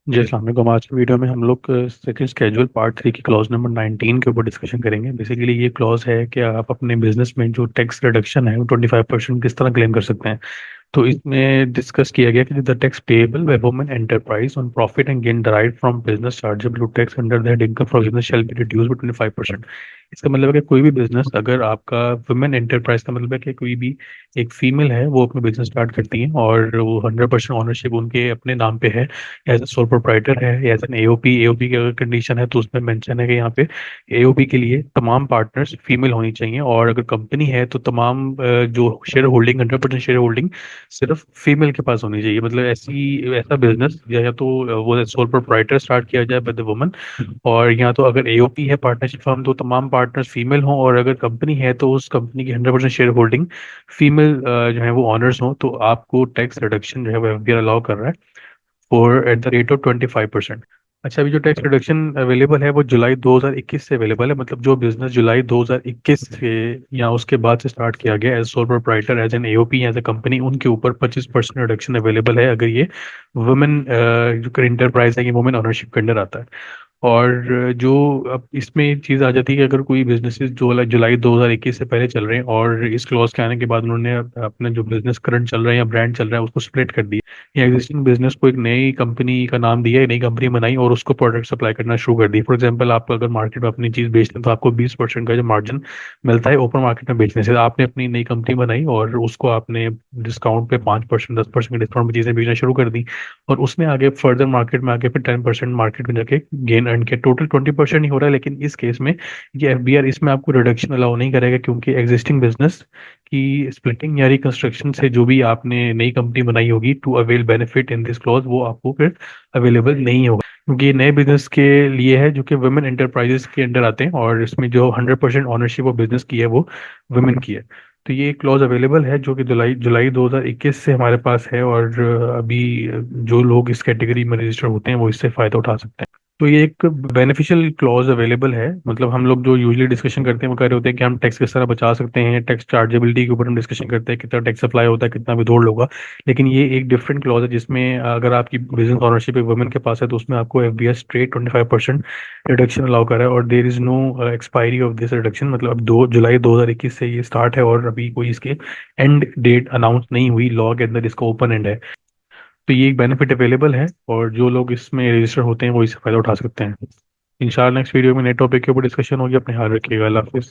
जी अस्सलाम वालेकुम। आज की वीडियो में हम लोग सेकंड स्केड्यूल पार्ट 3 की क्लॉज नंबर 19 के ऊपर डिस्कशन करेंगे। बेसिकली ये क्लॉज है कि आप अपने बिजनेस में जो टैक्स रिडक्शन है वो 25% किस तरह क्लेम कर सकते हैं। तो इसमें डिस्कस किया गया कि the tax payable by women enterprise on profit and gain derived from business chargeable to tax under that income from business shall be reduce by 25%। इसका मतलब है कि कोई भी बिजनेस, अगर आपका वुमेन एंटरप्राइज का मतलब है कि कोई भी एक फीमेल है वो अपना बिजनेस स्टार्ट करती है और वो 100% ऑनरशिप उनके अपने नाम पे है, एज ए सोल प्रोप्राइटर है, एज एन एओपी। एओपी की अगर कंडीशन है तो उसमें मेंशन है कि यहाँ पे एओपी के लिए तमाम पार्टनर्स फीमेल होनी चाहिए, और अगर कंपनी है तो तमाम जो शेयर होल्डिंग 100% शेयर होल्डिंग सिर्फ फीमेल के पास होनी चाहिए। मतलब ऐसी ऐसा बिजनेस या तो वो सोल प्रोप्राइटर स्टार्ट किया जाए बाय द वुमन, और या तो अगर एओपी है पार्टनरशिप फर्म तो तमाम पार्टनर्स फीमेल हों, और अगर कंपनी है तो उस कंपनी की 100% शेयर होल्डिंग फीमेल जो है वो ऑनर्स हों, तो आपको टैक्स रिडक्शन जो है वो एफबीआर अलाउ कर रहा है for at the rate of 25%। अच्छा, अभी जो टैक्स रिडक्शन अवेलेबल है वो जुलाई 2021 से अवेलेबल है। मतलब जो बिजनेस जुलाई 2021 से या उसके बाद से स्टार्ट किया गया as sole proprietor, as an AOP, as a company, उनके ऊपर 25% रिडक्शन अवेलेबल है अगर ये वुमेन जो इंटरप्राइज है, ये वुमेन ऑनरशिप के अंडर आता है। और जो अब इसमें एक चीज़ आ जाती है कि अगर कोई बिजनेसेस जो जुलाई 2021 से पहले चल रहे हैं और इस क्लॉज के आने के बाद उन्होंने अपना जो बिजनेस करंट चल रहा है या ब्रांड चल रहा है उसको स्प्लिट कर दिया, या एग्जिस्टिंग बिजनेस को एक नई कंपनी का नाम दिया, एक नई कंपनी बनाई और उसको प्रोडक्ट सप्लाई करना शुरू कर दी। फॉर एग्जांपल, आप अगर मार्केट में अपनी चीज़ बेचते हैं तो आपको 20% का जो मार्जिन मिलता है ओपन मार्केट में बेचने से, आपने अपनी नई कंपनी बनाई और उसको आपने डिस्काउंट पे 5% 10% के डिस्काउंट पे चीज़ें बेचना शुरू कर दी, और उसमें आगे फर्दर मार्केट में आके फिर 10% मार्केट में जाके गेन अर्न किया। टोटल 20% ही हो रहा है, लेकिन इस केस में ये एफबीआर इसमें आपको रिडक्शन अलाउ नहीं करेगा, क्योंकि एग्जिस्टिंग बिजनेस की स्प्लिटिंग या रिकंस्ट्रक्शन से जो भी आपने नई कंपनी बनाई होगी to avail benefit in this clause, वो आपको फिर अवेलेबल नहीं होगा, क्योंकि ये नए बिजनेस के लिए है जो कि वुमेन एंटरप्राइजेस के अंडर आते हैं, और इसमें जो 100% ऑनरशिप ऑफ बिजनेस की है वो वुमेन की है। तो ये क्लॉज अवेलेबल है जो कि जुलाई जुलाई 2021 से हमारे पास है, और अभी जो लोग इस कैटेगरी में रजिस्टर होते हैं वो इससे फायदा उठा सकते हैं। तो ये एक बेनिफिशियल क्लॉज अवेलेबल है। मतलब हम लोग जो यूजली डिस्कशन करते हैं वो कह रहे होते हैं कि हम टैक्स किस तरह बचा सकते हैं, टैक्स चार्जेबिलिटी के ऊपर हम डिस्कशन करते हैं, कितना टैक्स अप्लाई होता है, कितना विथहोल्ड होगा। लेकिन ये एक डिफरेंट क्लॉज है जिसमें अगर आपकी बिजनेस ऑनरशिप एक वुमेन के पास है तो उसमें आपको एफबीआई स्ट्रेट 25% रिडक्शन अलाउ कर रहा है, और there is no expiry of this reduction. मतलब अब 2 जुलाई 2021 से ये स्टार्ट है और अभी कोई इसके एंड डेट अनाउंस नहीं हुई, लॉ के अंदर इसका ओपन एंड है। तो ये एक बेनिफिट अवेलेबल है, और जो लोग इसमें रजिस्टर होते हैं वो इससे फायदा उठा सकते हैं। इंशाल्लाह नेक्स्ट वीडियो में नए टॉपिक के ऊपर डिस्कशन होगी। अपने ख्याल रखिएगा। अल्लाह हाफिज़।